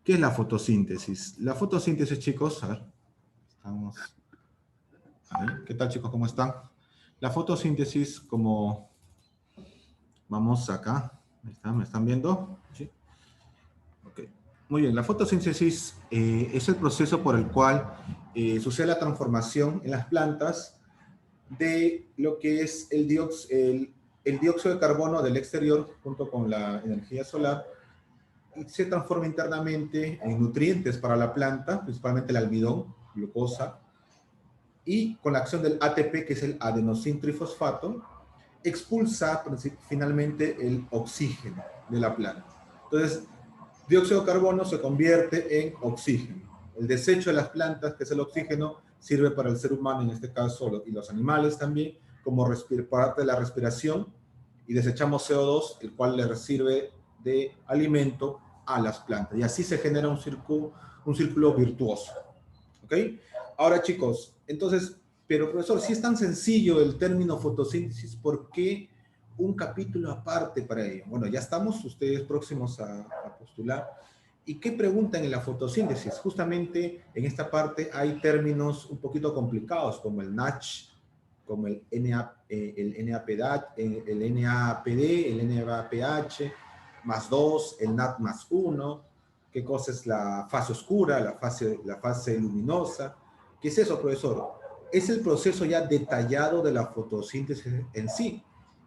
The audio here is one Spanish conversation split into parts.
¿Qué es la fotosíntesis? La fotosíntesis, chicos, a ver, estamos ahí. ¿Qué tal, chicos? ¿Cómo están? La fotosíntesis, como vamos acá, ¿me están viendo? ¿Sí? Ok. Muy bien, la fotosíntesis es el proceso por el cual sucede la transformación en las plantas de lo que es el dióxido de carbono del exterior junto con la energía solar y se transforma internamente en nutrientes para la planta, principalmente el almidón, glucosa, y con la acción del ATP, que es el adenosintrifosfato, expulsa finalmente el oxígeno de la planta. Entonces, dióxido de carbono se convierte en oxígeno. El desecho de las plantas, que es el oxígeno, sirve para el ser humano, en este caso, y los animales también, como parte de la respiración, y desechamos CO2, el cual le sirve de alimento a las plantas. Y así se genera un círculo virtuoso. ¿Ok? Ahora, chicos, entonces, pero profesor, si es tan sencillo el término fotosíntesis, ¿por qué un capítulo aparte para ello? Bueno, ya estamos ustedes próximos a postular. ¿Y qué preguntan en la fotosíntesis? Justamente en esta parte hay términos un poquito complicados, como el NADH, como el NAPD, el NAPH, más 2, el NAD más 1, qué cosa es la fase oscura, la fase luminosa. ¿Qué es eso, profesor? Es el proceso ya detallado de la fotosíntesis en sí.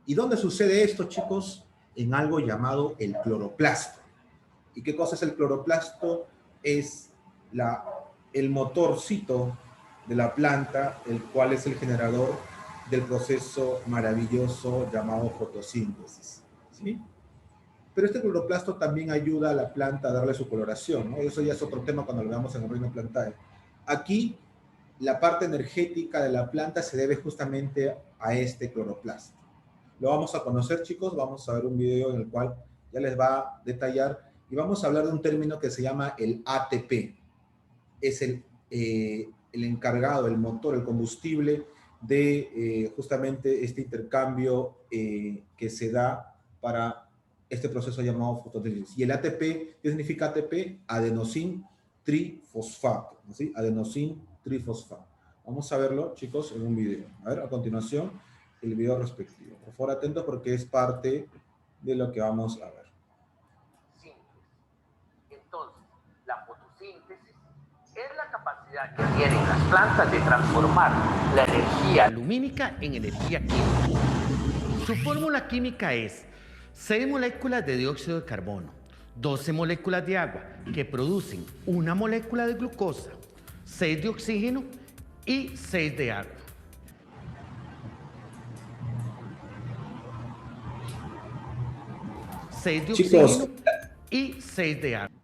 ¿Y dónde sucede esto, chicos? En algo llamado el cloroplasto. ¿Y qué cosa es el cloroplasto? Es el motorcito de la planta, el cual es el generador del proceso maravilloso llamado fotosíntesis. ¿Sí? Pero este cloroplasto también ayuda a la planta a darle su coloración, ¿no? Eso ya es otro tema cuando lo veamos en el reino plantae. Aquí, la parte energética de la planta se debe justamente a este cloroplasto. Lo vamos a conocer, chicos. Vamos a ver un video en el cual ya les va a detallar y vamos a hablar de un término que se llama el ATP. Es el encargado, el motor, el combustible de justamente este intercambio que se da para este proceso llamado fotosíntesis. Y el ATP, ¿qué significa ATP? Adenosin trifosfato, ¿sí? Adenosin trifosfato. Vamos a verlo, chicos, en un video. A ver, a continuación, el video respectivo. Por favor, atentos porque es parte de lo que vamos a ver. Entonces, la fotosíntesis es la capacidad que tienen las plantas de transformar la energía lumínica en energía química. Su fórmula química es 6 moléculas de dióxido de carbono, 12 moléculas de agua que producen una molécula de glucosa, 6 de oxígeno y 6 de agua. Chicos, y 6 de agua.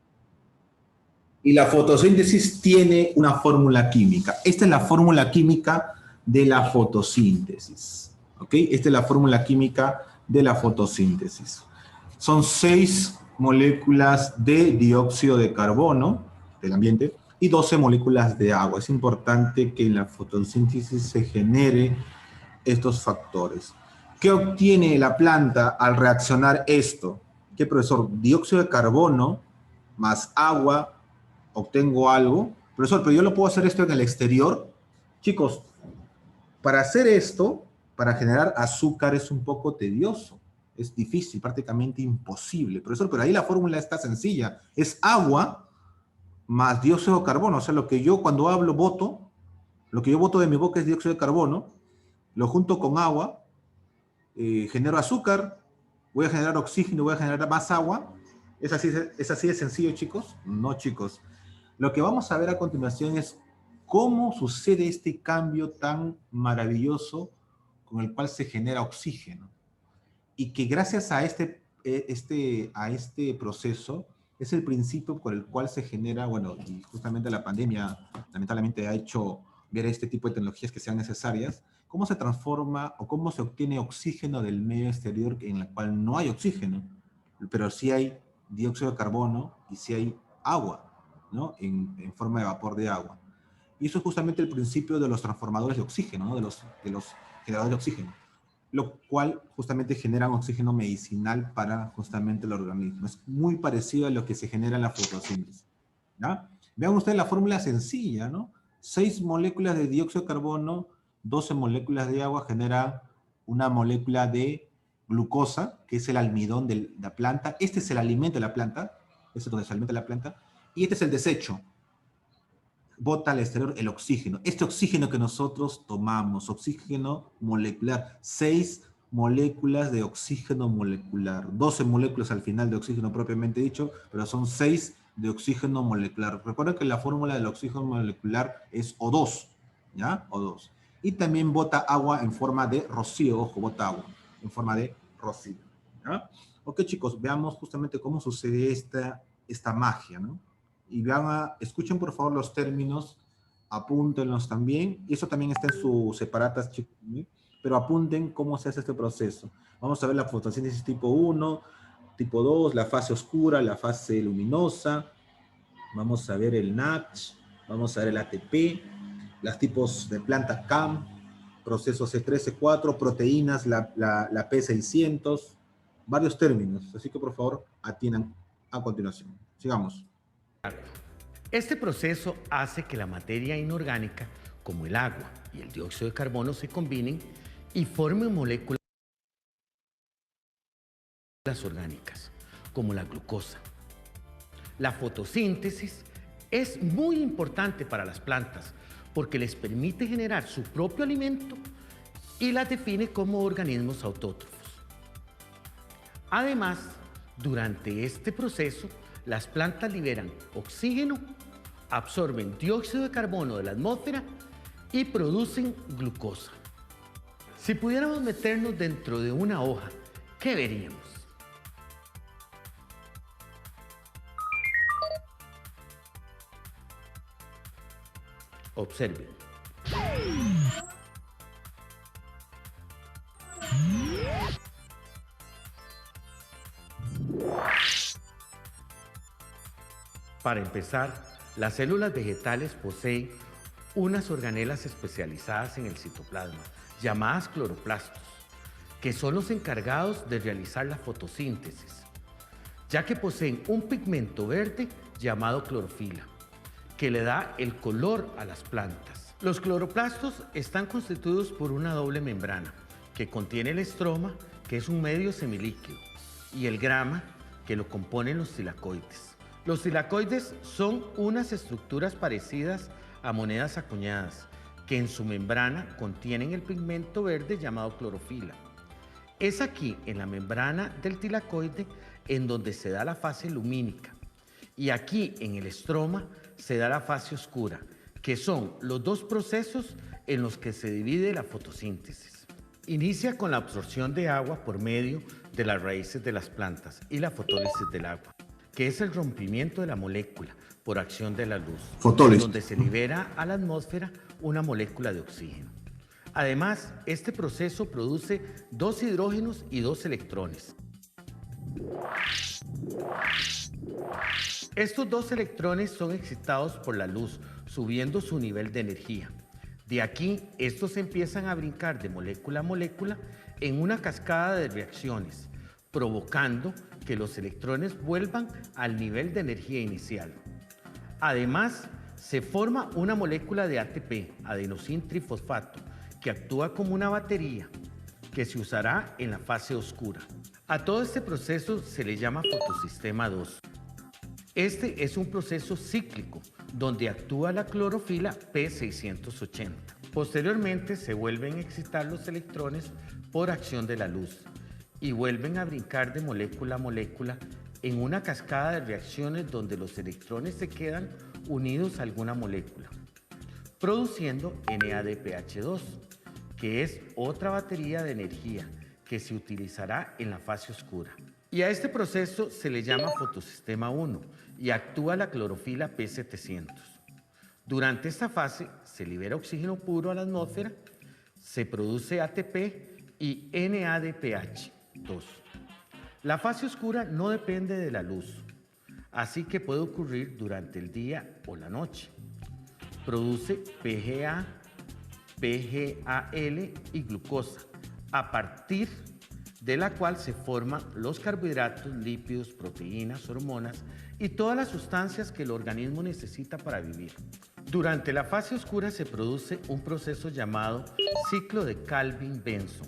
Y la fotosíntesis tiene una fórmula química. Esta es la fórmula química de la fotosíntesis. ¿Ok? Esta es la fórmula química de la fotosíntesis. Son 6 moléculas de dióxido de carbono del ambiente y 12 moléculas de agua. Es importante que en la fotosíntesis se genere estos factores. ¿Qué obtiene la planta al reaccionar esto? ¿Qué, profesor? Dióxido de carbono más agua, obtengo algo. Profesor, pero yo lo puedo hacer esto en el exterior. Chicos, para hacer esto, para generar azúcar es un poco tedioso. Es difícil, prácticamente imposible. Profesor, pero ahí la fórmula está sencilla. Es agua más dióxido de carbono. O sea, lo que yo cuando hablo voto, lo que yo voto de mi boca es dióxido de carbono, lo junto con agua, genero azúcar, voy a generar oxígeno, voy a generar más agua. ¿Es así de sencillo, chicos? No, chicos. Lo que vamos a ver a continuación es cómo sucede este cambio tan maravilloso con el cual se genera oxígeno. Y que gracias a este proceso es el principio por el cual se genera, bueno, y justamente la pandemia lamentablemente ha hecho ver este tipo de tecnologías que sean necesarias, cómo se transforma o cómo se obtiene oxígeno del medio exterior en el cual no hay oxígeno, pero sí hay dióxido de carbono y sí hay agua, ¿no? En forma de vapor de agua. Y eso es justamente el principio de los transformadores de oxígeno, ¿no? de los generadores de oxígeno, lo cual justamente generan oxígeno medicinal para justamente el organismo. Es muy parecido a lo que se genera en la fotosíntesis. ¿Ya? Vean ustedes la fórmula sencilla, ¿no? 6 moléculas de dióxido de carbono, 12 moléculas de agua generan una molécula de glucosa, que es el almidón de la planta. Este es el alimento de la planta, este es donde se alimenta la planta, y este es el desecho. Bota al exterior el oxígeno. Este oxígeno que nosotros tomamos, oxígeno molecular, 6 moléculas de oxígeno molecular, 12 moléculas al final de oxígeno propiamente dicho, pero son 6 de oxígeno molecular. Recuerden que la fórmula del oxígeno molecular es O2, ¿ya? O2. Y también bota agua en forma de rocío, ojo, bota agua en forma de rocío, ¿ya? Ok, chicos, veamos justamente cómo sucede esta magia, ¿no? Y vean, escuchen por favor los términos, apúntenlos también, y eso también está en sus separatas, chicos, ¿sí? Pero apunten cómo se hace este proceso. Vamos a ver la fotosíntesis tipo 1, tipo 2, la fase oscura, la fase luminosa, vamos a ver el NADH, vamos a ver el ATP, los tipos de planta CAM, procesos C3, C4, proteínas, la P600, varios términos, así que por favor atiendan a continuación. Sigamos. Este proceso hace que la materia inorgánica, como el agua y el dióxido de carbono, se combinen y formen moléculas orgánicas, como la glucosa. La fotosíntesis es muy importante para las plantas porque les permite generar su propio alimento y las define como organismos autótrofos. Además, durante este proceso, las plantas liberan oxígeno, absorben dióxido de carbono de la atmósfera y producen glucosa. Si pudiéramos meternos dentro de una hoja, ¿qué veríamos? Observen. Para empezar, las células vegetales poseen unas organelas especializadas en el citoplasma, llamadas cloroplastos, que son los encargados de realizar la fotosíntesis, ya que poseen un pigmento verde llamado clorofila, que le da el color a las plantas. Los cloroplastos están constituidos por una doble membrana, que contiene el estroma, que es un medio semilíquido, y el grama, que lo componen los tilacoides. Los tilacoides son unas estructuras parecidas a monedas acuñadas, que en su membrana contienen el pigmento verde llamado clorofila. Es aquí, en la membrana del tilacoide, en donde se da la fase lumínica. Y aquí, en el estroma, se da la fase oscura, que son los dos procesos en los que se divide la fotosíntesis. Inicia con la absorción de agua por medio de las raíces de las plantas y la fotólisis del agua, que es el rompimiento de la molécula por acción de la luz, donde se libera a la atmósfera una molécula de oxígeno. Además, este proceso produce 2 hidrógenos y 2 electrones. Estos 2 electrones son excitados por la luz, subiendo su nivel de energía. De aquí, estos empiezan a brincar de molécula a molécula en una cascada de reacciones, provocando que los electrones vuelvan al nivel de energía inicial. Además, se forma una molécula de ATP, adenosín trifosfato, que actúa como una batería que se usará en la fase oscura. A todo este proceso se le llama fotosistema 2. Este es un proceso cíclico donde actúa la clorofila P680. Posteriormente se vuelven a excitar los electrones por acción de la luz y vuelven a brincar de molécula a molécula en una cascada de reacciones donde los electrones se quedan unidos a alguna molécula, produciendo NADPH2, que es otra batería de energía que se utilizará en la fase oscura. Y a este proceso se le llama fotosistema 1 y actúa la clorofila P700. Durante esta fase se libera oxígeno puro a la atmósfera, se produce ATP y NADPH2. La fase oscura no depende de la luz, así que puede ocurrir durante el día o la noche. Produce PGA, PGAL y glucosa a partir de la cual se forman los carbohidratos, lípidos, proteínas, hormonas y todas las sustancias que el organismo necesita para vivir. Durante la fase oscura se produce un proceso llamado ciclo de Calvin-Benson,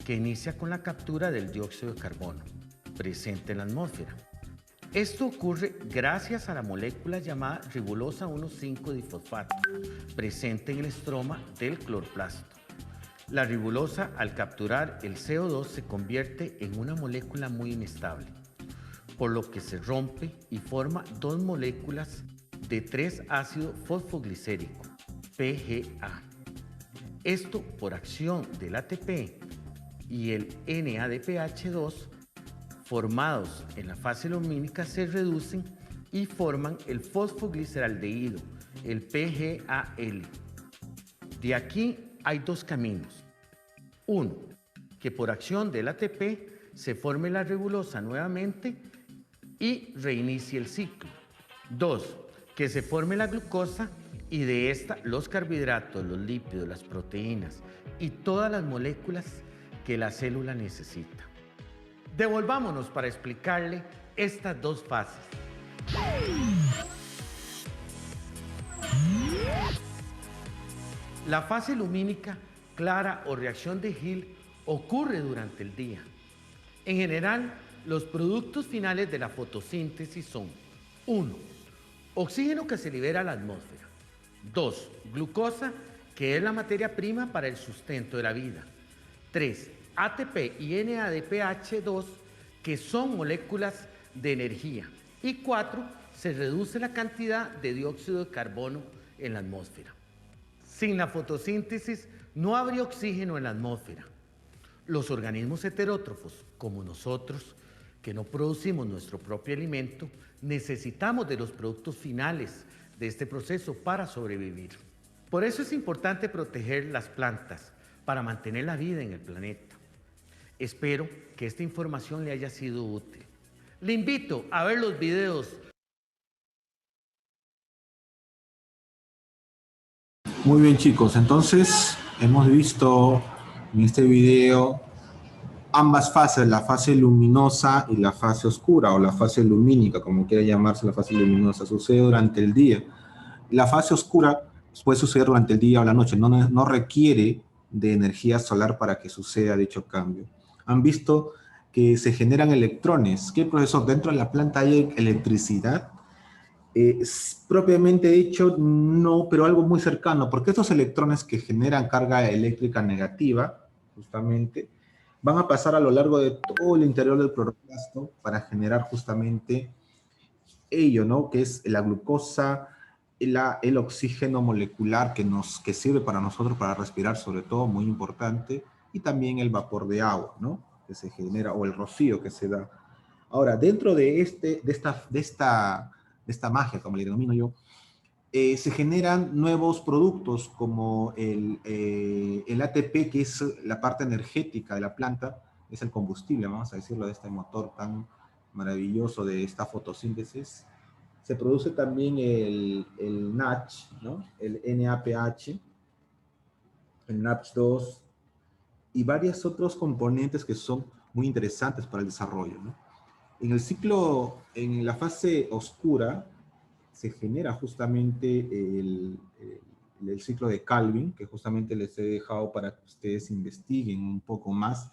que inicia con la captura del dióxido de carbono presente en la atmósfera. Esto ocurre gracias a la molécula llamada ribosa 1,5-difosfato, presente en el estroma del cloroplasto. La ribosa, al capturar el CO2, se convierte en una molécula muy inestable, por lo que se rompe y forma dos moléculas de 3-ácido fosfoglicérico, PGA. Esto, por acción del ATP y el NADPH2, formados en la fase lumínica, se reducen y forman el fosfogliceraldehído, el PGAL. De aquí hay dos caminos. Uno, que por acción del ATP se forme la ribosa nuevamente y reinicie el ciclo. Dos, que se forme la glucosa y de esta los carbohidratos, los lípidos, las proteínas y todas las moléculas que la célula necesita. Devolvámonos para explicarle estas dos fases. La fase lumínica, clara o reacción de Hill ocurre durante el día. En general, los productos finales de la fotosíntesis son: 1. Oxígeno que se libera a la atmósfera. 2. Glucosa, que es la materia prima para el sustento de la vida. 3. ATP y NADPH2, que son moléculas de energía. Y 4. Se reduce la cantidad de dióxido de carbono en la atmósfera. Sin la fotosíntesis no habría oxígeno en la atmósfera. Los organismos heterótrofos, como nosotros, que no producimos nuestro propio alimento, necesitamos de los productos finales de este proceso para sobrevivir. Por eso es importante proteger las plantas para mantener la vida en el planeta. Espero que esta información le haya sido útil. Le invito a ver los videos. Muy bien, chicos, entonces hemos visto en este video ambas fases, la fase luminosa y la fase oscura, o la fase lumínica, como quiera llamarse. La fase luminosa sucede durante el día. La fase oscura puede suceder durante el día o la noche, no requiere de energía solar para que suceda dicho cambio. Han visto que se generan electrones. ¿Qué profesor? Dentro de la planta hay electricidad. Propiamente dicho, no, pero algo muy cercano, porque estos electrones que generan carga eléctrica negativa, justamente, van a pasar a lo largo de todo el interior del cloroplasto para generar justamente ello, ¿no? Que es la glucosa, el oxígeno molecular que sirve para nosotros para respirar, sobre todo, muy importante, y también el vapor de agua, ¿no? Que se genera, o el rocío que se da. Ahora, dentro de esta magia, como le denomino yo, se generan nuevos productos como el ATP, que es la parte energética de la planta, es el combustible, vamos a decirlo, de este motor tan maravilloso de esta fotosíntesis. Se produce también el NADH, ¿no? El NAPH, el NADH2 y varios otros componentes que son muy interesantes para el desarrollo, ¿no? En el ciclo, en la fase oscura, se genera justamente el ciclo de Calvin, que justamente les he dejado para que ustedes investiguen un poco más,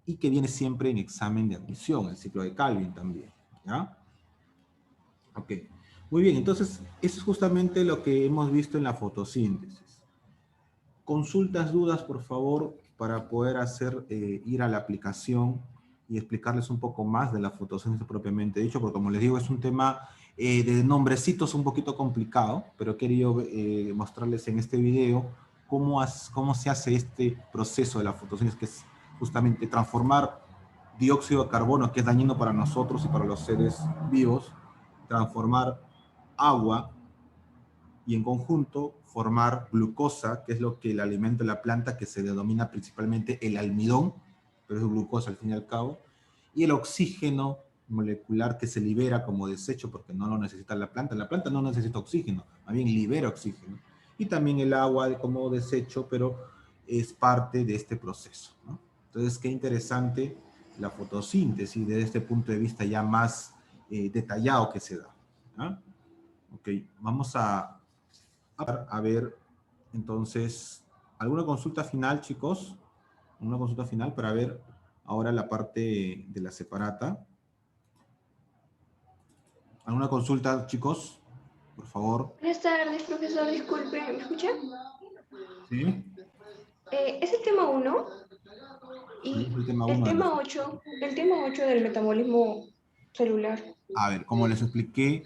y que viene siempre en examen de admisión, el ciclo de Calvin también, ¿ya? Ok, muy bien, entonces, eso es justamente lo que hemos visto en la fotosíntesis. Consultas, dudas, por favor, para poder ir a la aplicación y explicarles un poco más de la fotosíntesis propiamente dicho, porque como les digo, es un tema de nombrecitos un poquito complicado, pero he querido mostrarles en este video cómo se hace este proceso de la fotosíntesis, que es justamente transformar dióxido de carbono, que es dañino para nosotros y para los seres vivos, transformar agua y en conjunto formar glucosa, que es lo que le alimenta la planta, que se denomina principalmente el almidón, pero es glucosa al fin y al cabo, y el oxígeno molecular que se libera como desecho porque no lo necesita la planta. La planta no necesita oxígeno, más bien libera oxígeno. Y también el agua como desecho, pero es parte de este proceso, ¿no? Entonces, qué interesante la fotosíntesis desde este punto de vista ya más detallado que se da. ¿Ah? Ok, vamos a ver, entonces, ¿alguna consulta final, chicos? ¿Una consulta final para ver ahora la parte de la separata? ¿Alguna consulta, chicos? Por favor. Buenas tardes, profesor. Disculpe, ¿me escucha? ¿Sí? Es el tema 1 Sí, y es el tema el 1 de la... tema 8, el tema 8 del metabolismo celular. A ver, como les expliqué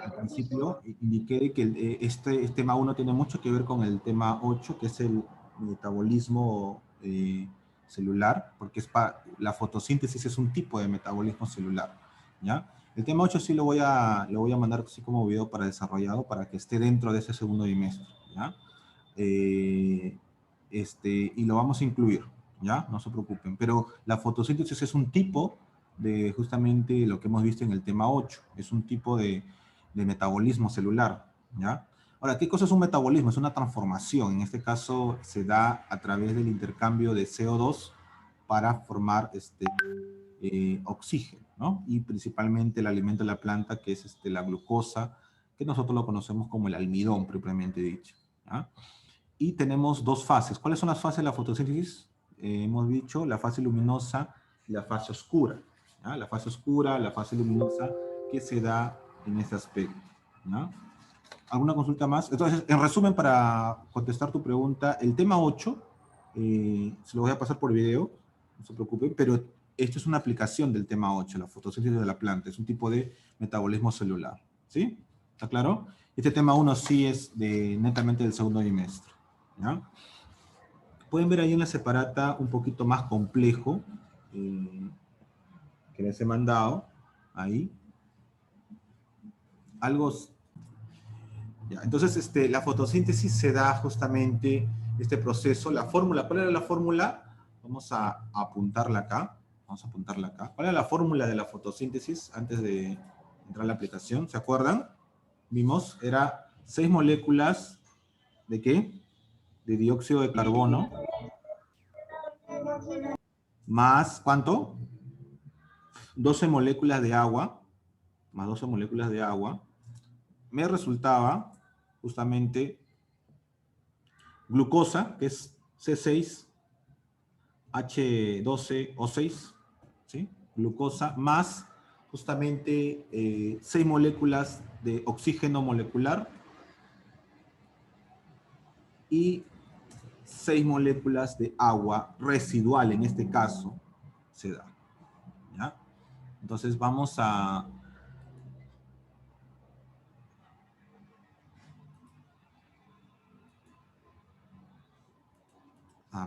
al principio, indiqué que este tema 1 tiene mucho que ver con el tema 8, que es el metabolismo celular, porque la fotosíntesis es un tipo de metabolismo celular, ¿ya? El tema 8 sí lo voy a mandar así como video para desarrollado, para que esté dentro de ese segundo bimestre, ¿ya? Y lo vamos a incluir, ¿ya? No se preocupen, pero la fotosíntesis es un tipo de justamente lo que hemos visto en el tema 8, es un tipo de metabolismo celular, ¿ya? Ahora, ¿qué cosa es un metabolismo? Es una transformación, en este caso se da a través del intercambio de CO2 para formar oxígeno, ¿no? Y principalmente el alimento de la planta, que es la glucosa, que nosotros lo conocemos como el almidón, propiamente dicho, ¿ya? Y tenemos dos fases. ¿Cuáles son las fases de la fotosíntesis? Hemos dicho la fase luminosa y la fase oscura, ¿ya? La fase oscura, la fase luminosa, que se da en este aspecto, ¿no? ¿Alguna consulta más? Entonces, en resumen, para contestar tu pregunta, el tema 8, se lo voy a pasar por video, no se preocupen, pero esto es una aplicación del tema 8, la fotosíntesis de la planta, es un tipo de metabolismo celular, ¿sí? ¿Está claro? Este tema 1 sí es netamente del segundo bimestre, ¿ya? Pueden ver ahí en la separata un poquito más complejo, que les he mandado, ahí. Algo... Ya, entonces, la fotosíntesis se da justamente este proceso, la fórmula. ¿Cuál era la fórmula? Vamos a apuntarla acá. Vamos a apuntarla acá. ¿Cuál era la fórmula de la fotosíntesis antes de entrar a la aplicación? ¿Se acuerdan? Vimos, era 6 moléculas ¿de qué? De dióxido de carbono. Más, ¿cuánto? 12 moléculas de agua. Más 12 moléculas de agua. Me resultaba justamente glucosa, que es C6H12O6, ¿sí? Glucosa, más justamente 6 moléculas de oxígeno molecular y 6 moléculas de agua residual, en este caso, se da, ¿ya? Entonces vamos a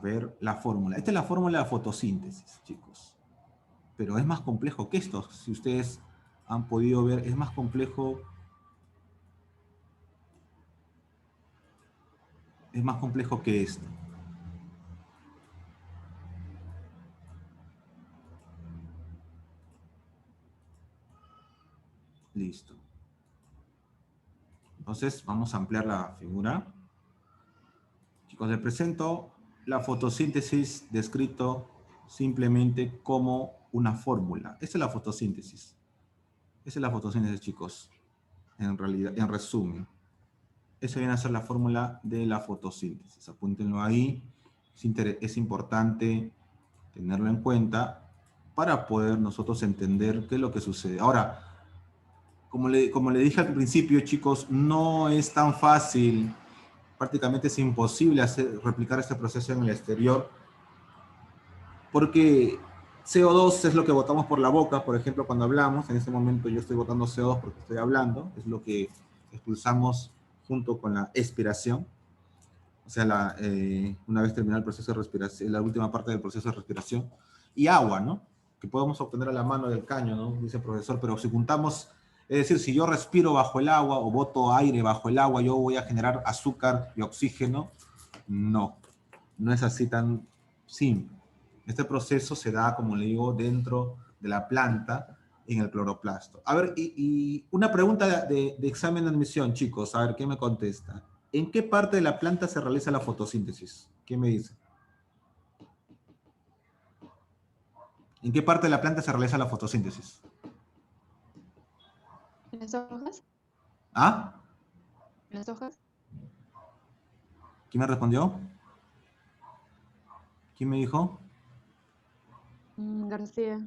ver la fórmula. Esta es la fórmula de fotosíntesis, chicos. Pero es más complejo que esto. Si ustedes han podido ver, es más complejo. Es más complejo que esto. Listo. Entonces, vamos a ampliar la figura. Chicos, les presento la fotosíntesis descrito simplemente como una fórmula. Esta es la fotosíntesis. Esa es la fotosíntesis, chicos. En realidad, en resumen. Esa viene a ser la fórmula de la fotosíntesis. Apúntenlo ahí. Es importante tenerlo en cuenta para poder nosotros entender qué es lo que sucede. Ahora, como le dije al principio, chicos, no es tan fácil, prácticamente es imposible replicar este proceso en el exterior, porque CO2 es lo que botamos por la boca, por ejemplo, cuando hablamos. En este momento yo estoy botando CO2 porque estoy hablando, es lo que expulsamos junto con la expiración. O sea, una vez terminado el proceso de respiración, la última parte del proceso de respiración, y agua, ¿no? Que podemos obtener a la mano del caño, ¿no? Dice el profesor, pero si juntamos, es decir, si yo respiro bajo el agua o boto aire bajo el agua, ¿yo voy a generar azúcar y oxígeno? No, no es así tan simple. Este proceso se da, como le digo, dentro de la planta, en el cloroplasto. A ver, y una pregunta de examen de admisión, chicos, a ver, ¿qué me contesta? ¿En qué parte de la planta se realiza la fotosíntesis? ¿Qué me dice? ¿En qué parte de la planta se realiza la fotosíntesis? ¿En las hojas? ¿Ah? ¿En las hojas? ¿Quién me respondió? ¿Quién me dijo? García.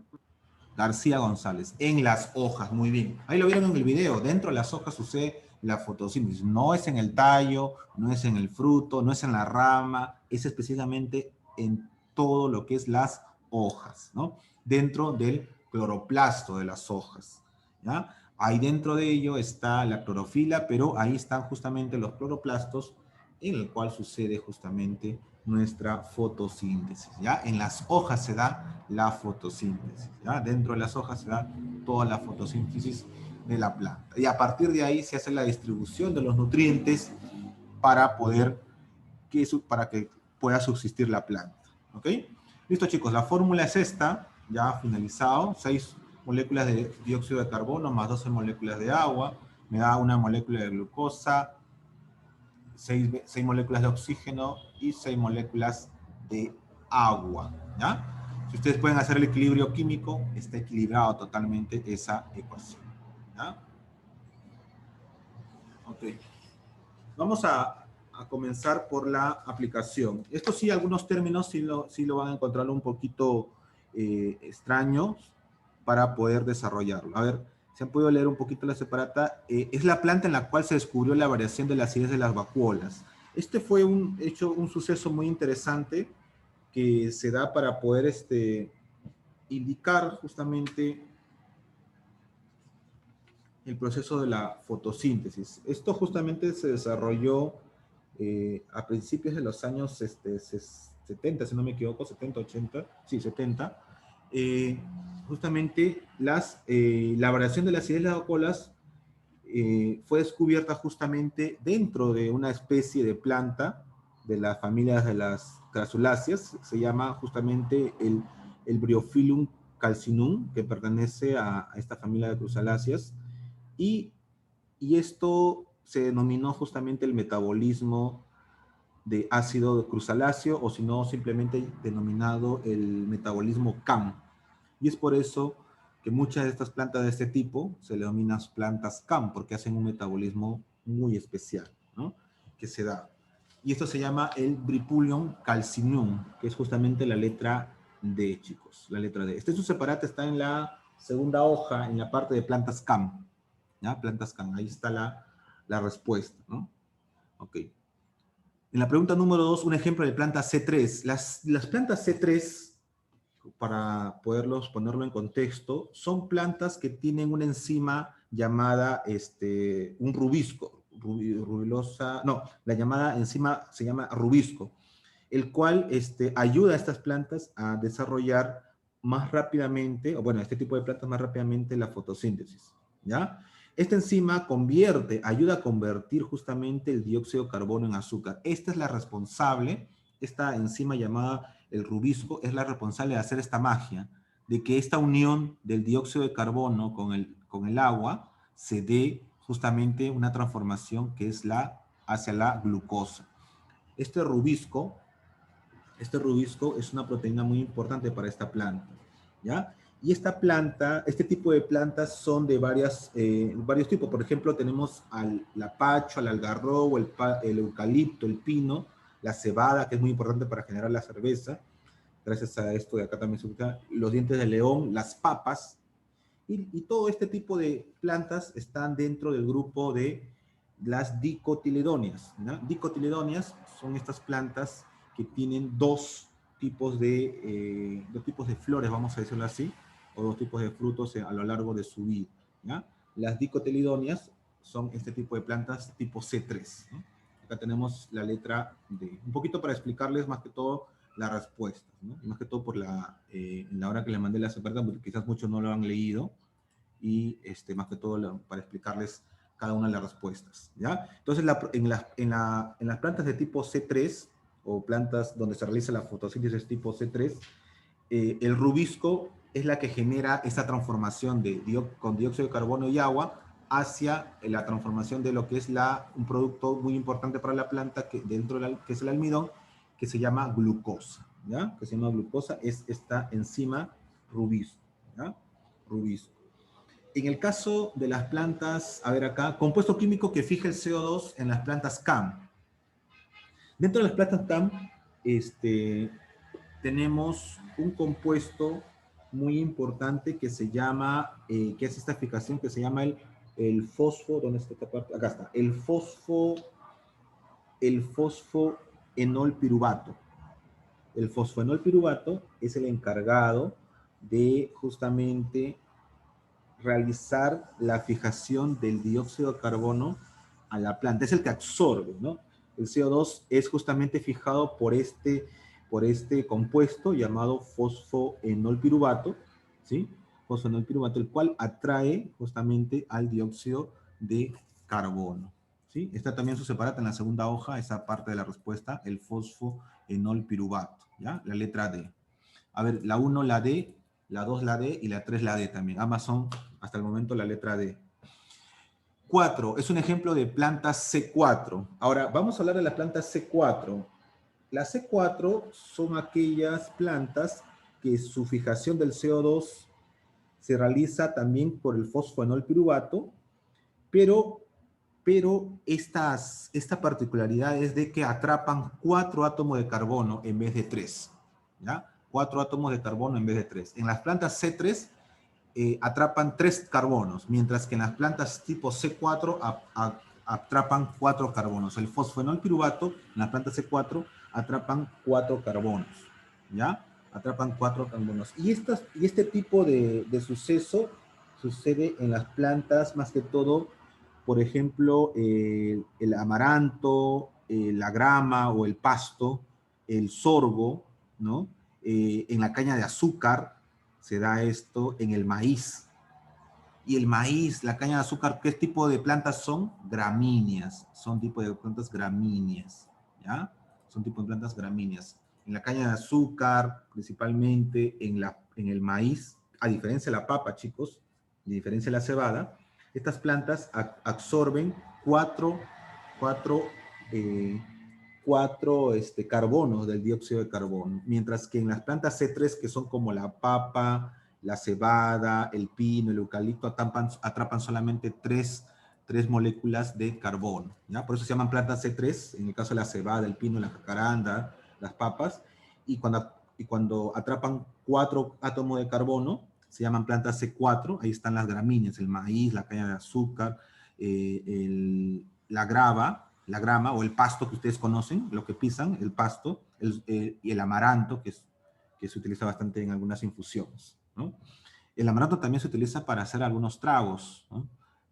García González. En las hojas, muy bien. Ahí lo vieron en el video. Dentro de las hojas sucede la fotosíntesis. No es en el tallo, no es en el fruto, no es en la rama, es específicamente en todo lo que es las hojas, ¿no? Dentro del cloroplasto de las hojas, ¿ya? Ahí dentro de ello está la clorofila, pero ahí están justamente los cloroplastos en el cual sucede justamente nuestra fotosíntesis, ¿ya? En las hojas se da la fotosíntesis, ¿ya? Dentro de las hojas se da toda la fotosíntesis de la planta. Y a partir de ahí se hace la distribución de los nutrientes para para que pueda subsistir la planta, ¿ok? Listo, chicos, la fórmula es esta, ya finalizado, 6 moléculas de dióxido de carbono más 12 moléculas de agua, me da una molécula de glucosa, 6 moléculas de oxígeno y 6 moléculas de agua, ¿ya? Si ustedes pueden hacer el equilibrio químico, está equilibrado totalmente esa ecuación, ¿ya? Ok. Vamos a comenzar por la aplicación. Esto sí, algunos términos sí lo van a encontrar un poquito extraños para poder desarrollarlo. A ver, si han podido leer un poquito la separata, es la planta en la cual se descubrió la variación de la acidez de las vacuolas. Este fue un suceso muy interesante que se da para poder indicar justamente el proceso de la fotosíntesis. Esto justamente se desarrolló a principios de los años 70, si no me equivoco, 70, 80, sí, 70. Justamente la variación de la acidez de las vacuolas fue descubierta justamente dentro de una especie de planta de las familias de las crasuláceas. Se llama justamente el Bryophyllum calcinum, que pertenece a esta familia de crasuláceas, y esto se denominó justamente el metabolismo de ácido cruzaláceo, o si no, simplemente denominado el metabolismo CAM. Y es por eso que muchas de estas plantas de este tipo se le denominan plantas CAM, porque hacen un metabolismo muy especial, ¿no? Que se da. Y esto se llama el Bryophyllum calcinum, que es justamente la letra D, chicos, la letra D. Este subseparate está en la segunda hoja, en la parte de plantas CAM, ¿ya? Plantas CAM, ahí está la respuesta, ¿no? Ok. En la pregunta número 2, un ejemplo de planta C3. Las plantas C3, para ponerlo en contexto, son plantas que tienen una enzima llamada un rubisco, rubilosa, no, la llamada enzima se llama rubisco, el cual ayuda a estas plantas a desarrollar más rápidamente, o bueno, este tipo de plantas más rápidamente la fotosíntesis, ¿ya? Esta enzima ayuda a convertir justamente el dióxido de carbono en azúcar. Esta es la responsable, esta enzima llamada el rubisco, es la responsable de hacer esta magia, de que esta unión del dióxido de carbono con el agua se dé justamente una transformación que es hacia la glucosa. Este rubisco es una proteína muy importante para esta planta, ¿ya? Y esta planta, este tipo de plantas son de varios tipos. Por ejemplo, tenemos al lapacho, al algarrobo, el eucalipto, el pino, la cebada, que es muy importante para generar la cerveza. Gracias a esto de acá también se usa los dientes de león, las papas. Y todo este tipo de plantas están dentro del grupo de las dicotiledóneas, ¿no? Dicotiledóneas son estas plantas que tienen dos tipos de flores, vamos a decirlo así, o dos tipos de frutos a lo largo de su vida, ¿ya? Las dicotiledóneas son este tipo de plantas tipo C3, ¿no? Acá tenemos la letra D. Un poquito para explicarles más que todo la respuesta, ¿no? Y más que todo por en la hora que les mandé la separata, porque quizás muchos no lo han leído, y más que todo para explicarles cada una de las respuestas, ¿ya? Entonces, en las plantas de tipo C3, o plantas donde se realiza la fotosíntesis tipo C3, el rubisco es la que genera esta transformación con dióxido de carbono y agua hacia la transformación de lo que es un producto muy importante para la planta, que es el almidón, que se llama glucosa, ¿ya? Que se llama glucosa, es esta enzima rubisco, ¿ya? Rubisco. En el caso de las plantas, a ver acá, compuesto químico que fija el CO2 en las plantas CAM. Dentro de las plantas CAM, tenemos un compuesto muy importante que se llama, que es esta fijación que se llama el fosfo, ¿dónde está esta parte? Acá está, el fosfoenol piruvato. El fosfoenol piruvato es el encargado de justamente realizar la fijación del dióxido de carbono a la planta. Es el que absorbe, ¿no? El CO2 es justamente fijado por este compuesto llamado fosfoenol piruvato, ¿sí? Fosfoenol piruvato, el cual atrae justamente al dióxido de carbono, ¿sí? Está también su separata en la segunda hoja, esa parte de la respuesta, el fosfoenol piruvato, ¿ya? La letra D. A ver, la 1 la D, la 2 la D y la 3 la D también. Ambas son, hasta el momento, la letra D. 4, es un ejemplo de planta C4. Ahora, vamos a hablar de la planta C4. Las C4 son aquellas plantas que su fijación del CO2 se realiza también por el fosfoenol piruvato, pero esta particularidad es de que atrapan 4 átomos de carbono en vez de 3, ¿ya? 4 átomos de carbono en vez de 3. En las plantas C3 atrapan 3 carbonos, mientras que en las plantas tipo C4 atrapan 4 carbonos. El fosfoenol piruvato en las plantas C4 atrapan 4 carbonos, ¿ya? Atrapan 4 carbonos. Y este tipo de suceso sucede en las plantas, más que todo, por ejemplo, el amaranto, la grama o el pasto, el sorgo, ¿no? En la caña de azúcar se da esto, en el maíz. Y el maíz, la caña de azúcar, ¿qué tipo de plantas son? Gramíneas. Son tipo de plantas gramíneas, ¿ya? Son tipo de plantas gramíneas. En la caña de azúcar, principalmente en el maíz, a diferencia de la papa, chicos, a diferencia de la cebada, estas plantas absorben cuatro carbonos del dióxido de carbono, mientras que en las plantas C3, que son como la papa, la cebada, el pino, el eucalipto, atrapan solamente tres moléculas de carbono, ¿ya? Por eso se llaman plantas C3, en el caso de la cebada, el pino, la jacaranda, las papas, y cuando atrapan 4 átomos de carbono, se llaman plantas C4, ahí están las gramíneas, el maíz, la caña de azúcar, la grama o el pasto que ustedes conocen, lo que pisan, el pasto, y el amaranto, que se utiliza bastante en algunas infusiones, ¿no? El amaranto también se utiliza para hacer algunos tragos, ¿no?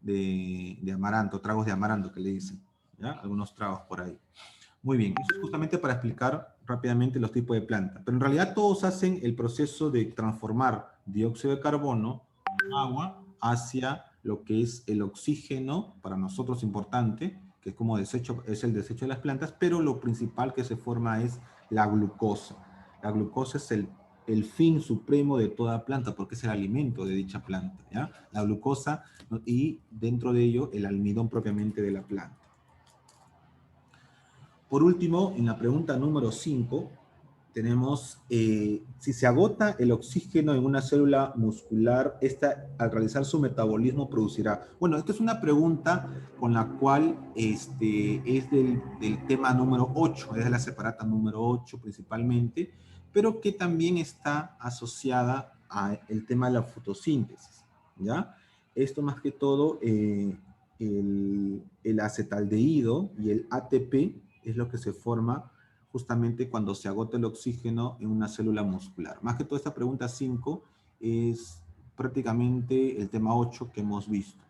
de amaranto, tragos de amaranto que le dicen, ¿ya? Algunos tragos por ahí. Muy bien, eso es justamente para explicar rápidamente los tipos de plantas. Pero en realidad todos hacen el proceso de transformar dióxido de carbono, agua, hacia lo que es el oxígeno, para nosotros importante, que es como desecho, es el desecho de las plantas, pero lo principal que se forma es la glucosa. La glucosa es el fin supremo de toda planta, porque es el alimento de dicha planta, ¿ya? La glucosa y dentro de ello el almidón propiamente de la planta. Por último, en la pregunta número 5, tenemos, si se agota el oxígeno en una célula muscular, esta al realizar su metabolismo producirá. Bueno, esta es una pregunta con la cual es del tema número 8, es de la separata número 8 principalmente, pero que también está asociada al tema de la fotosíntesis, ¿ya? Esto más que todo, el acetaldehído y el ATP es lo que se forma justamente cuando se agota el oxígeno en una célula muscular. Más que toda esta pregunta 5 es prácticamente el tema 8 que hemos visto.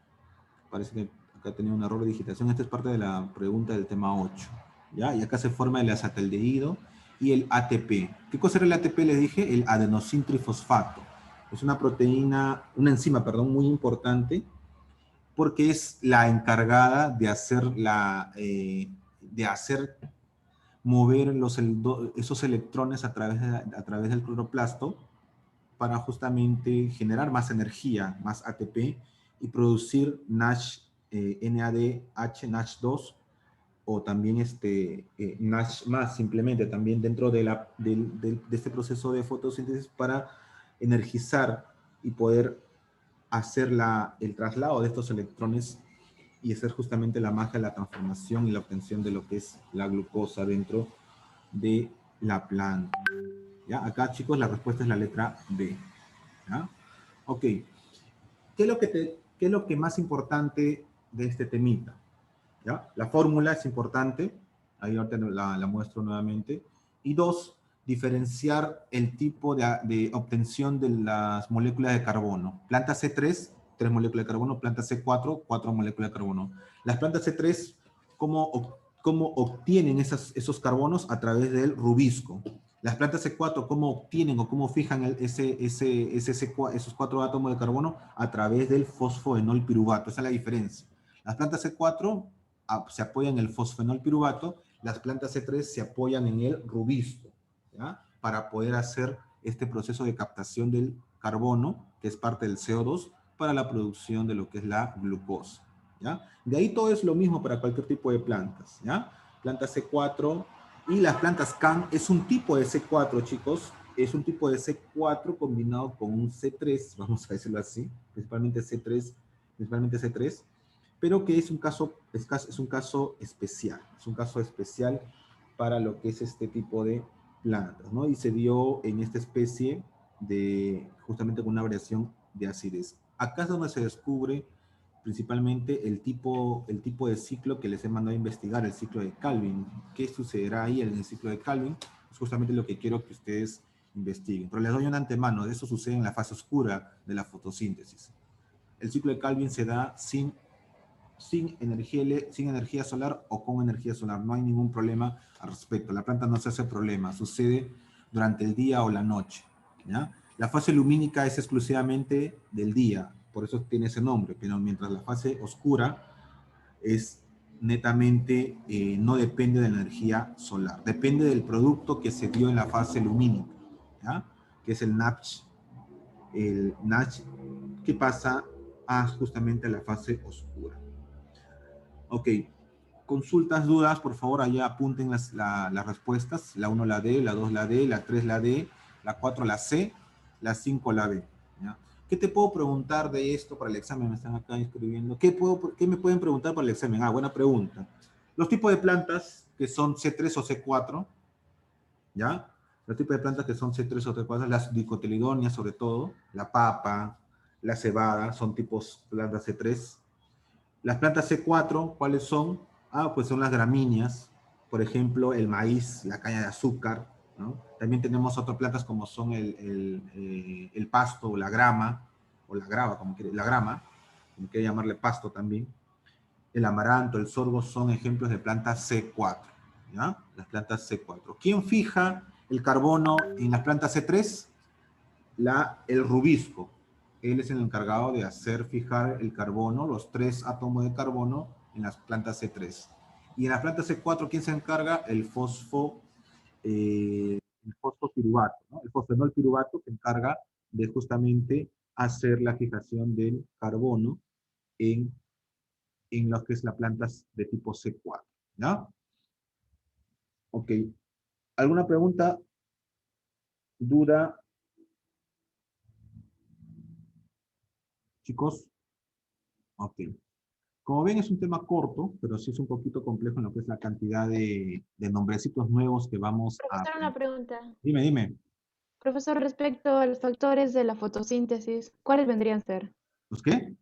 Parece que acá tenía un error de digitación. Esta es parte de la pregunta del tema 8, ¿ya? Y acá se forma el acetaldehído y el ATP. ¿Qué cosa era el ATP? Les dije, el adenosintrifosfato. Es una proteína, una enzima, perdón, muy importante, porque es la encargada de hacer mover esos electrones a través del cloroplasto para justamente generar más energía, más ATP, y producir NADH, NADH2, o también NADH más simplemente también dentro de este proceso de fotosíntesis para energizar y poder hacer el traslado de estos electrones y hacer justamente la magia de la transformación y la obtención de lo que es la glucosa dentro de la planta. ¿Ya? Acá, chicos, la respuesta es la letra B. ¿Ya? Ok. ¿Qué es lo que más importante de este temita? ¿Ya? La fórmula es importante, ahí ahorita la muestro nuevamente. Y dos, diferenciar el tipo de obtención de las moléculas de carbono. Planta C3, 3 moléculas de carbono, planta C4, 4 moléculas de carbono. Las plantas C3, ¿cómo obtienen esos carbonos? A través del rubisco. Las plantas C4, ¿cómo obtienen o cómo fijan esos 4 átomos de carbono? A través del fosfoenol piruvato. Esa es la diferencia. Las plantas C4 se apoyan en el fosfenol piruvato, las plantas C3 se apoyan en el rubisco, ¿ya? Para poder hacer este proceso de captación del carbono, que es parte del CO2, para la producción de lo que es la glucosa, ¿ya? De ahí todo es lo mismo para cualquier tipo de plantas, ¿ya? Planta C4 y las plantas CAN es un tipo de C4, chicos, es un tipo de C4 combinado con un C3, vamos a decirlo así, principalmente C3, pero que es un caso especial, es un caso especial para lo que es este tipo de plantas, ¿no? Y se dio en esta especie justamente con una variación de acidez. Acá es donde se descubre principalmente el tipo de ciclo que les he mandado a investigar, el ciclo de Calvin. ¿Qué sucederá ahí en el ciclo de Calvin? Es justamente lo que quiero que ustedes investiguen. Pero les doy un antemano, eso sucede en la fase oscura de la fotosíntesis. El ciclo de Calvin se da sin energía solar o con energía solar. No hay ningún problema al respecto. La planta no se hace problema. Sucede durante el día o la noche, ¿ya? La fase lumínica es exclusivamente del día. Por eso tiene ese nombre. Pero mientras la fase oscura es netamente, no depende de la energía solar. Depende del producto que se dio en la fase lumínica, ¿ya? Que es el NASH. El NASH que pasa justamente a la fase oscura. Ok, consultas, dudas, por favor, allá apunten las respuestas. La 1 la D, la 2 la D, la 3 la D, la 4 la C, la 5 la B. ¿Ya? ¿Qué te puedo preguntar de esto para el examen? Me están acá escribiendo. ¿Qué me pueden preguntar para el examen? Buena pregunta. Los tipos de plantas que son C3 o C4, ¿ya? Los tipos de plantas que son C3 o C4, las dicotiledóneas sobre todo, la papa, la cebada, son tipos plantas C3. Las plantas C4, ¿cuáles son? Pues son las gramíneas, por ejemplo, el maíz, la caña de azúcar, ¿no? También tenemos otras plantas como son el pasto o la grama, o la grava, como quiere llamarle pasto también. El amaranto, el sorgo son ejemplos de plantas C4, ¿ya? Las plantas C4. ¿Quién fija el carbono en las plantas C3? El rubisco. Él es el encargado de hacer fijar el carbono, los 3 átomos de carbono en las plantas C3. Y en las plantas C4, ¿quién se encarga? El fosfopiruvato, ¿no? El fosfenol piruvato se encarga de justamente hacer la fijación del carbono en lo que es las plantas de tipo C4, ¿ya? Ok. ¿Alguna pregunta? ¿Duda? Chicos. Ok. Como ven, es un tema corto, pero sí es un poquito complejo en lo que es la cantidad de nombrecitos nuevos que vamos a Profesor, una aprender. pregunta. Dime. Profesor, respecto a los factores de la fotosíntesis, ¿cuáles vendrían a ser? ¿Los qué?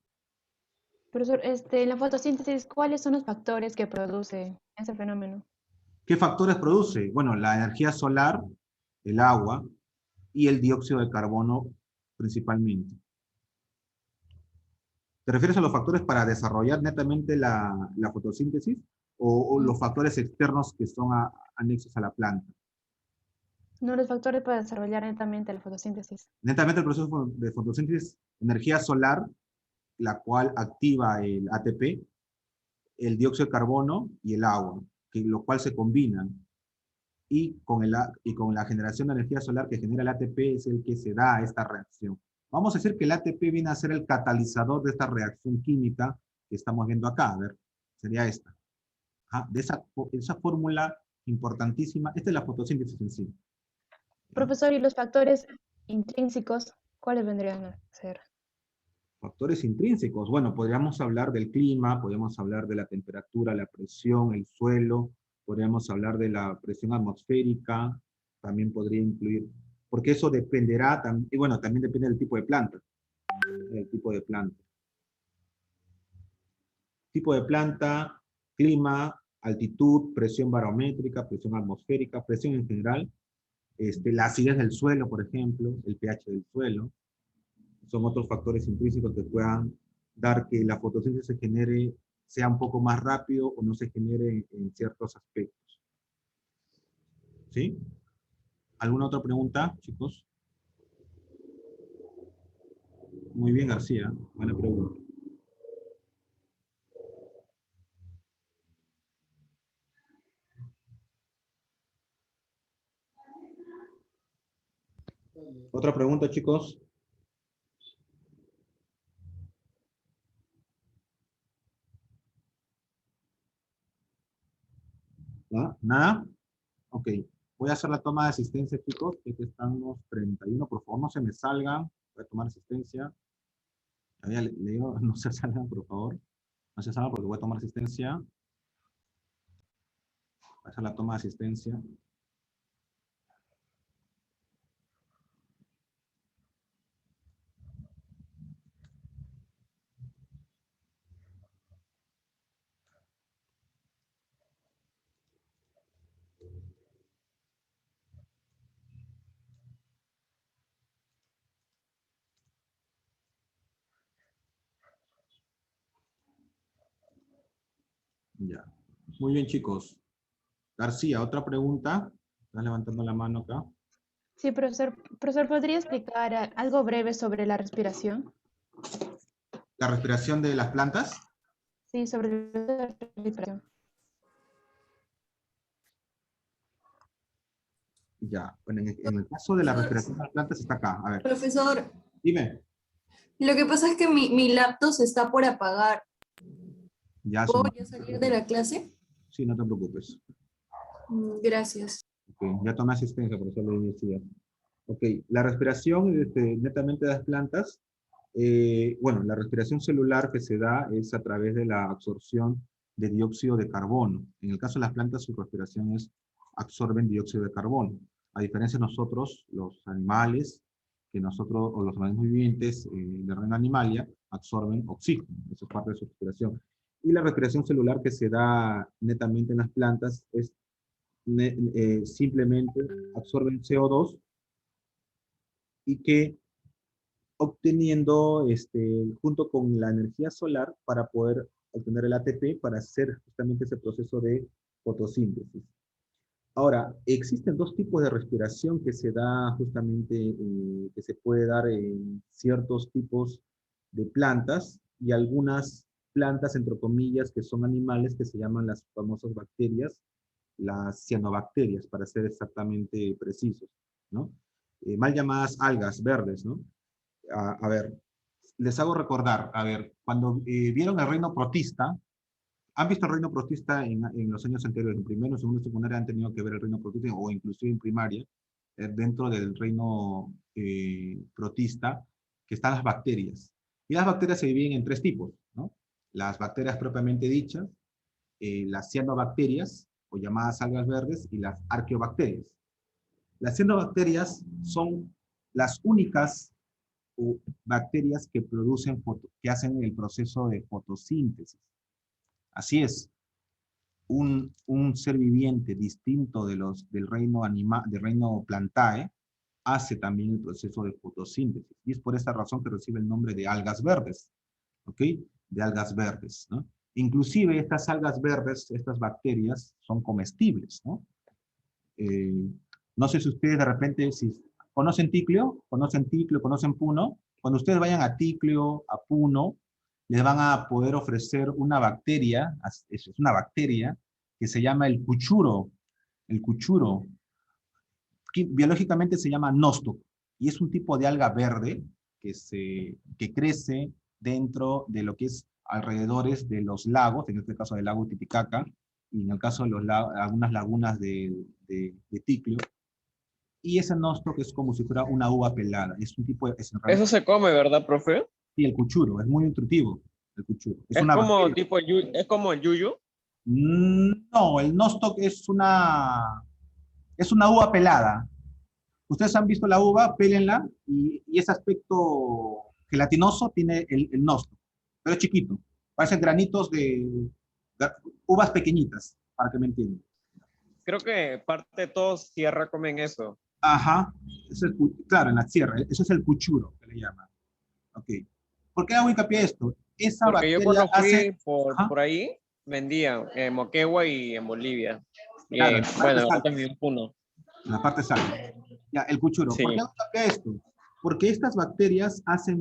Profesor, en la fotosíntesis, ¿cuáles son los factores que produce ese fenómeno? ¿Qué factores produce? Bueno, la energía solar, el agua y el dióxido de carbono principalmente. ¿Te refieres a los factores para desarrollar netamente la fotosíntesis o los factores externos que son anexos a la planta? No, los factores para desarrollar netamente la fotosíntesis. Netamente el proceso de fotosíntesis, energía solar, la cual activa el ATP, el dióxido de carbono y el agua, lo cual se combinan. Y con la generación de energía solar que genera el ATP es el que se da a esta reacción. Vamos a decir que el ATP viene a ser el catalizador de esta reacción química que estamos viendo acá. A ver, sería esta. De esa fórmula importantísima. Esta es la fotosíntesis en sí. ¿Ya? Profesor, ¿y los factores intrínsecos? ¿Cuáles vendrían a ser? Factores intrínsecos. Bueno, podríamos hablar del clima, podríamos hablar de la temperatura, la presión, el suelo, podríamos hablar de la presión atmosférica, también podría incluir, porque eso dependerá, y bueno, también depende del tipo de planta, del tipo de planta. Tipo de planta, clima, altitud, presión barométrica, presión atmosférica, presión en general, la acidez del suelo, por ejemplo, el pH del suelo, son otros factores intrínsecos que puedan dar que la fotosíntesis se genere, sea un poco más rápido o no se genere en ciertos aspectos. ¿Sí? ¿Alguna otra pregunta, chicos? Muy bien, García. Buena pregunta. ¿Otra pregunta, chicos? ¿No? ¿Nada? Ok. Voy a hacer la toma de asistencia, chicos. Aquí están los 31. Por favor, no se me salgan. Voy a tomar asistencia. Ya le digo, no se salgan, por favor. No se salgan porque voy a tomar asistencia. Voy a hacer la toma de asistencia. Ya. Muy bien, chicos. García, ¿otra pregunta? Estás levantando la mano acá. Sí, profesor. Profesor, ¿podría explicar algo breve sobre la respiración? ¿La respiración de las plantas? Sí, sobre la respiración. Ya. Bueno, en el caso de la respiración de las plantas está acá. A ver, Profesor, dime. lo que pasa es que mi laptop se está por apagar. Ya, ¿Puedo ya salir de la clase? Sí, no te preocupes. Gracias. Okay, ya tomé asistencia, por eso lo decía. Ok, la respiración netamente de las plantas, bueno, la respiración celular que se da es a través de la absorción de dióxido de carbono. En el caso de las plantas, su respiración es absorben dióxido de carbono. A diferencia de nosotros, los animales, que nosotros, o los organismos vivientes de reino animalia, absorben oxígeno. Eso es parte de su respiración. Y la respiración celular que se da netamente en las plantas es simplemente absorben CO2 y que obteniendo junto con la energía solar para poder obtener el ATP para hacer justamente ese proceso de fotosíntesis. Ahora, existen dos tipos de respiración que se da justamente, que se puede dar en ciertos tipos de plantas y algunas plantas, entre comillas, que son animales que se llaman las famosas bacterias, las cianobacterias, para ser exactamente precisos, ¿no? Mal llamadas algas verdes, ¿no? A ver, les hago recordar, a ver, cuando vieron el reino protista, ¿han visto el reino protista en los años anteriores? En primero, en segundo y secundaria han tenido que ver el reino protista, o inclusive en primaria, dentro del reino protista, que están las bacterias. Y las bacterias se dividen en tres tipos, ¿no? Las bacterias propiamente dichas, las cianobacterias, o llamadas algas verdes, y las arqueobacterias. Las cianobacterias son las únicas bacterias que producen, que hacen el proceso de fotosíntesis. Así es, un ser viviente distinto del reino animal, del reino plantae, hace también el proceso de fotosíntesis. Y es por esta razón que recibe el nombre de algas verdes, ¿ok? De algas verdes, ¿no? Inclusive estas algas verdes, estas bacterias, son comestibles, ¿no? No sé si ustedes de repente, si conocen ticlio, conocen puno. Cuando ustedes vayan a ticlio, a puno, les van a poder ofrecer una bacteria, es una bacteria que se llama el cuchuro. El cuchuro, que biológicamente se llama nostoc, y es un tipo de alga verde que crece dentro de lo que es alrededores de los lagos, en este caso del lago Titicaca, y en el caso de algunas lagunas de Ticlio. y ese nostoc es como si fuera una uva pelada. Es un tipo de... Es en Eso realidad, se come, ¿verdad, profe? sí, el cuchuro, es muy nutritivo, el cuchuro. Es Es una como bacteria. tipo, es como el yuyu. No, el nostoc es una uva pelada. Ustedes han visto la uva, pélenla, y ese aspecto gelatinoso tiene el nostoc, pero es chiquito. Parecen granitos de uvas pequeñitas, para que me entiendan. Creo que parte de todos tierra comen eso. Ajá, claro, en la sierra, eso es el cuchuro que le llaman. Ok. ¿Por qué hago hincapié a esto? Esa Porque yo bacteria cuando hace, fui ajá, por ahí, vendían en Moquegua y en Bolivia. Y claro, en la parte bueno, ahora salva, también en Puno. en la parte salva. Ya, el cuchuro. ¿Por qué Sí. hago hincapié a esto? Porque estas bacterias hacen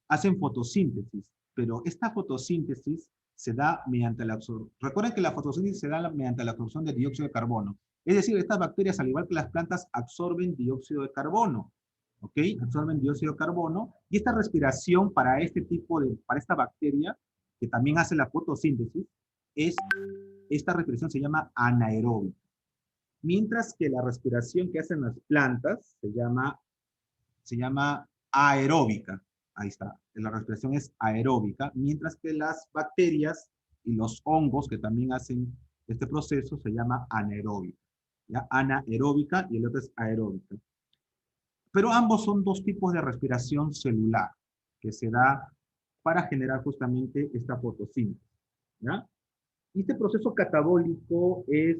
hacen fotosíntesis, pero esta fotosíntesis se da mediante la absorción. Recuerden que la fotosíntesis se da mediante la absorción de dióxido de carbono. Es decir, estas bacterias, al igual que las plantas, absorben dióxido de carbono. ¿Ok? Absorben dióxido de carbono. Y esta respiración para para esta bacteria, que también hace la fotosíntesis, esta respiración se llama anaeróbica. Mientras que la respiración que hacen las plantas se llama aeróbica. Ahí está, la respiración es aeróbica, mientras que las bacterias y los hongos que también hacen este proceso se llama anaeróbica. ¿Ya? Anaeróbica y el otro es aeróbica. Pero ambos son dos tipos de respiración celular que se da para generar justamente esta fotosíntesis. ¿Ya? Y este proceso catabólico es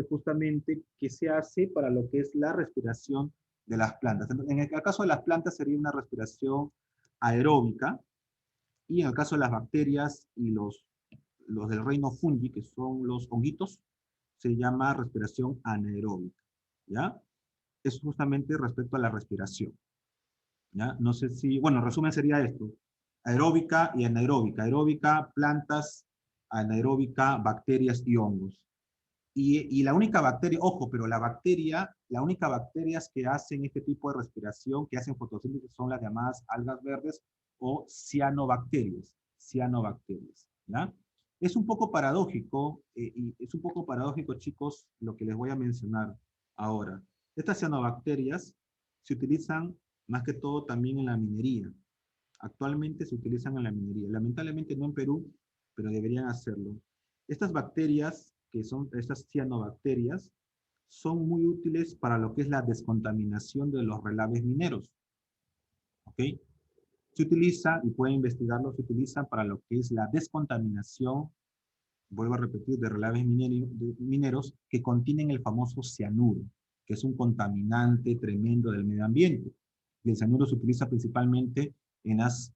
justamente que se hace para lo que es la respiración de las plantas. En el caso de las plantas sería una respiración aeróbica, y en el caso de las bacterias y los del reino fungi, que son los honguitos, se llama respiración anaeróbica. ¿Ya? Es justamente respecto a la respiración. ¿Ya? No sé si, bueno, en resumen sería esto: aeróbica y anaeróbica. Aeróbica, plantas; anaeróbica, bacterias y hongos. Y la única bacteria, ojo, pero la única bacterias que hacen este tipo de respiración, que hacen fotosíntesis, son las llamadas algas verdes o cianobacterias. Cianobacterias, ¿ya? Es un poco paradójico, chicos, lo que les voy a mencionar ahora. Estas cianobacterias se utilizan más que todo también en la minería. Actualmente se utilizan en la minería. Lamentablemente no en Perú, pero deberían hacerlo. Estas bacterias, que son estas cianobacterias, son muy útiles para lo que es la descontaminación de los relaves mineros. ¿Ok? Se utiliza, y pueden investigarlo, se utilizan para lo que es la descontaminación, vuelvo a repetir, de relaves mineros que contienen el famoso cianuro, que es un contaminante tremendo del medio ambiente. Y el cianuro se utiliza principalmente en las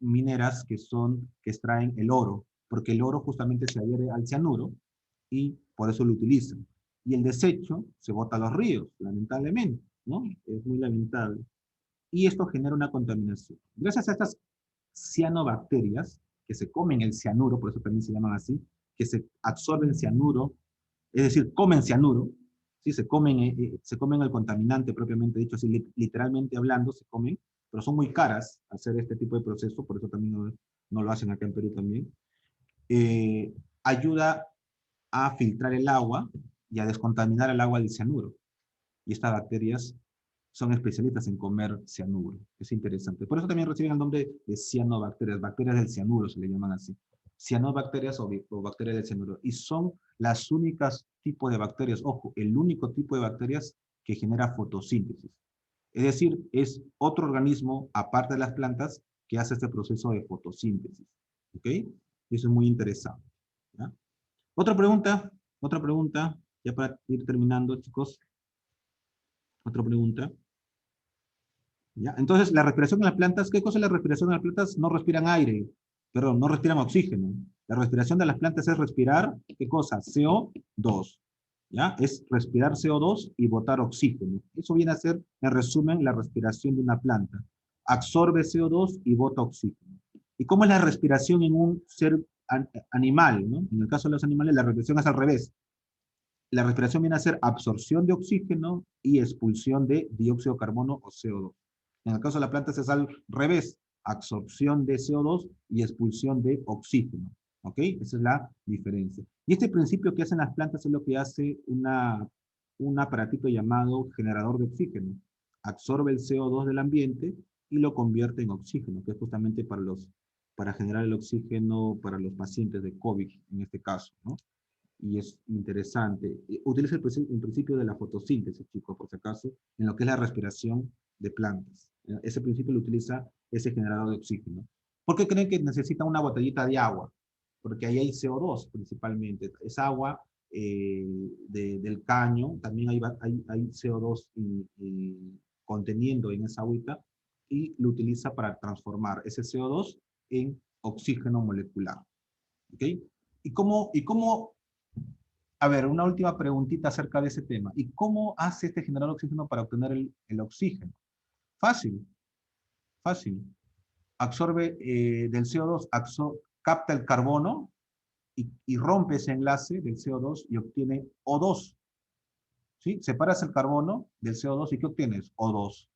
mineras que extraen el oro, porque el oro justamente se adhiere al cianuro y por eso lo utilizan. Y el desecho se bota a los ríos, lamentablemente, ¿no? Es muy lamentable. Y esto genera una contaminación. Gracias a estas cianobacterias, que se comen el cianuro, por eso también se llaman así, que se absorben cianuro, es decir, comen cianuro, ¿sí? Se comen el contaminante propiamente dicho, así literalmente hablando, se comen, pero son muy caras hacer este tipo de proceso, por eso también no lo hacen acá en Perú también. Ayuda a filtrar el agua y a descontaminar el agua del cianuro. Y estas bacterias son especialistas en comer cianuro. Es interesante. Por eso también reciben el nombre de cianobacterias, bacterias del cianuro se le llaman así. Cianobacterias o bacterias del cianuro. Y son las únicas tipos de bacterias, ojo, el único tipo de bacterias que genera fotosíntesis. Es decir, es otro organismo, aparte de las plantas, que hace este proceso de fotosíntesis. ¿Ok? Eso es muy interesante. ¿Ya? Otra pregunta, ya para ir terminando, chicos. Otra pregunta. ¿Ya? Entonces, la respiración en las plantas, ¿qué cosa es la respiración en las plantas? No respiran aire, perdón, no respiran oxígeno. La respiración de las plantas es respirar, ¿qué cosa? CO2. ¿Ya? Es respirar CO2 y botar oxígeno. Eso viene a ser, en resumen, la respiración de una planta. Absorbe CO2 y bota oxígeno. ¿Y cómo es la respiración en un ser animal, ¿no? En el caso de los animales, la respiración es al revés. La respiración viene a ser absorción de oxígeno y expulsión de dióxido de carbono o CO2. En el caso de la planta es al revés, absorción de CO2 y expulsión de oxígeno. ¿Ok? Esa es la diferencia. Y este principio que hacen las plantas es lo que hace un aparatito llamado generador de oxígeno. Absorbe el CO2 del ambiente y lo convierte en oxígeno, que es justamente para generar el oxígeno para los pacientes de COVID, en este caso, ¿no? Y es interesante. Utiliza el principio de la fotosíntesis, chicos, por si acaso, en lo que es la respiración de plantas. Ese principio lo utiliza ese generador de oxígeno. ¿Por qué creen que necesita una botellita de agua? Porque ahí hay CO2 principalmente. Es agua del caño, también hay CO2 conteniendo en esa agüita, y lo utiliza para transformar ese CO2 en oxígeno molecular. ¿Ok? ¿Y cómo, a ver, una última preguntita acerca de ese tema? ¿Y cómo hace este generador de oxígeno para obtener el oxígeno? Fácil, fácil. Absorbe del CO2, capta el carbono y rompe ese enlace del CO2 y obtiene O2. ¿Sí? Separas el carbono del CO2 y ¿qué obtienes? O2.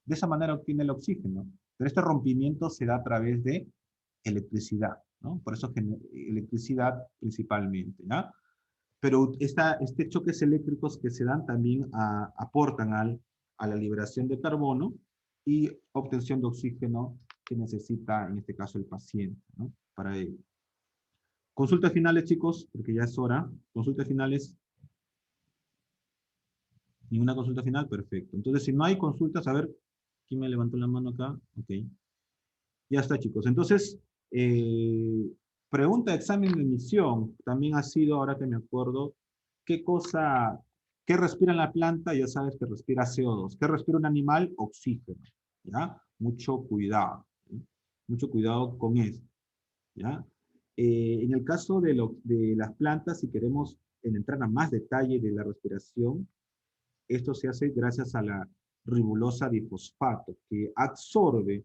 De esa manera obtiene el oxígeno. Pero este rompimiento se da a través de electricidad, ¿no? Por eso electricidad principalmente, ¿ya? Pero este choques eléctricos que se dan también aportan a la liberación de carbono y obtención de oxígeno que necesita, en este caso, el paciente, ¿no? Para ello. Consultas finales, chicos, porque ya es hora. Consultas finales. ¿Ninguna consulta final? Perfecto. Entonces, si no hay consultas, a ver, ¿quién me levantó la mano acá? Ok. Ya está, chicos. Entonces, pregunta de examen de admisión. También ha sido, ahora que me acuerdo, ¿qué respira la planta? Ya sabes que respira CO2. ¿Qué respira un animal? Oxígeno. ¿Ya? Mucho cuidado. ¿Sí? Mucho cuidado con eso. ¿Ya? En el caso de las plantas, si queremos entrar a más detalle de la respiración, esto se hace gracias a la ribulosa difosfato, que absorbe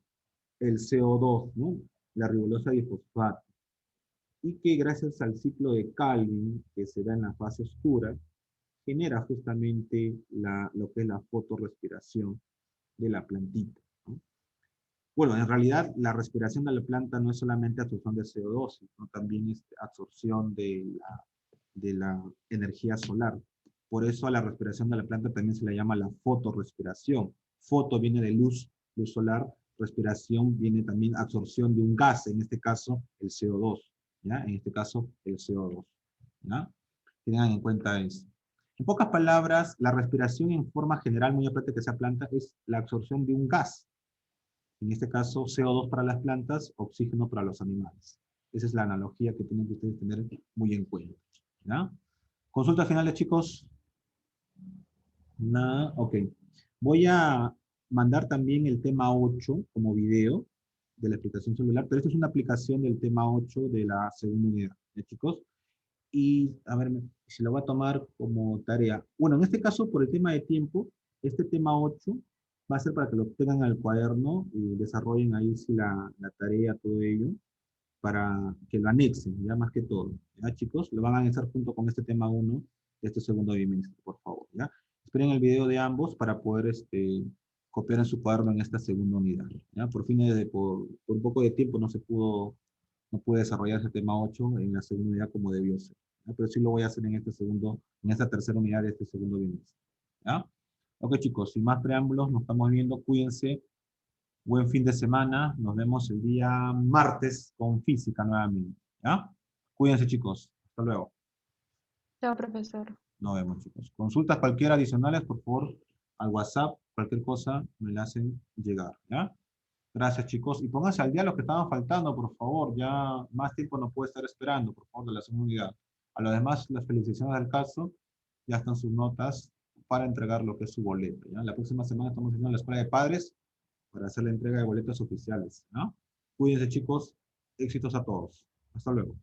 el CO2, ¿no? La ribulosa difosfato. Y que gracias al ciclo de Calvin, que se da en la fase oscura, genera justamente lo que es la fotorrespiración de la plantita, ¿no? Bueno, en realidad la respiración de la planta no es solamente absorción de CO2, sino también es absorción de la energía solar. Por eso a la respiración de la planta también se le llama la fotorrespiración. Foto viene de luz, luz solar. Respiración viene también absorción de un gas, en este caso el CO2. ¿Ya? En este caso el CO2. ¿Ya? Tengan en cuenta eso. En pocas palabras, la respiración en forma general, muy aparte que sea planta, es la absorción de un gas. En este caso, CO2 para las plantas, oxígeno para los animales. Esa es la analogía que tienen que ustedes tener muy en cuenta. ¿Ya? Consultas finales, chicos. Nada, ok. Voy a mandar también el tema 8 como video de la explicación celular, pero esta es una aplicación del tema 8 de la segunda unidad, ¿ya, chicos? Y, a ver, si lo voy a tomar como tarea. Bueno, en este caso, por el tema de tiempo, este tema 8 va a ser para que lo tengan al cuaderno y desarrollen ahí sí la tarea, todo ello, para que lo anexen, ya más que todo. ¿Ya, chicos? Lo van a anexar junto con este tema 1 de este segundo bimestre, por favor, ¿ya? Esperen el video de ambos para poder copiar en su cuaderno en esta segunda unidad, ¿ya? Por un poco de tiempo no pude desarrollar ese tema 8 en la segunda unidad como debió ser, ¿ya? Pero sí lo voy a hacer en esta tercera unidad de este segundo bimestre, ¿ya? Ok, chicos, sin más preámbulos, nos estamos viendo, cuídense. Buen fin de semana. Nos vemos el día martes con física nuevamente. ¿Ya? Cuídense, chicos. Hasta luego. Chao, profesor. Nos vemos, chicos. Consultas cualquiera adicionales, por favor, al WhatsApp, cualquier cosa me la hacen llegar. ¿Ya? Gracias, chicos. Y pónganse al día los que estaban faltando, por favor. Ya más tiempo no puede estar esperando, por favor, de la segunda unidad. A lo demás, las felicitaciones del caso. Ya están sus notas para entregar lo que es su boleto. ¿Ya? La próxima semana estamos haciendo la escuela de padres para hacer la entrega de boletos oficiales, ¿no? Cuídense, chicos. Éxitos a todos. Hasta luego.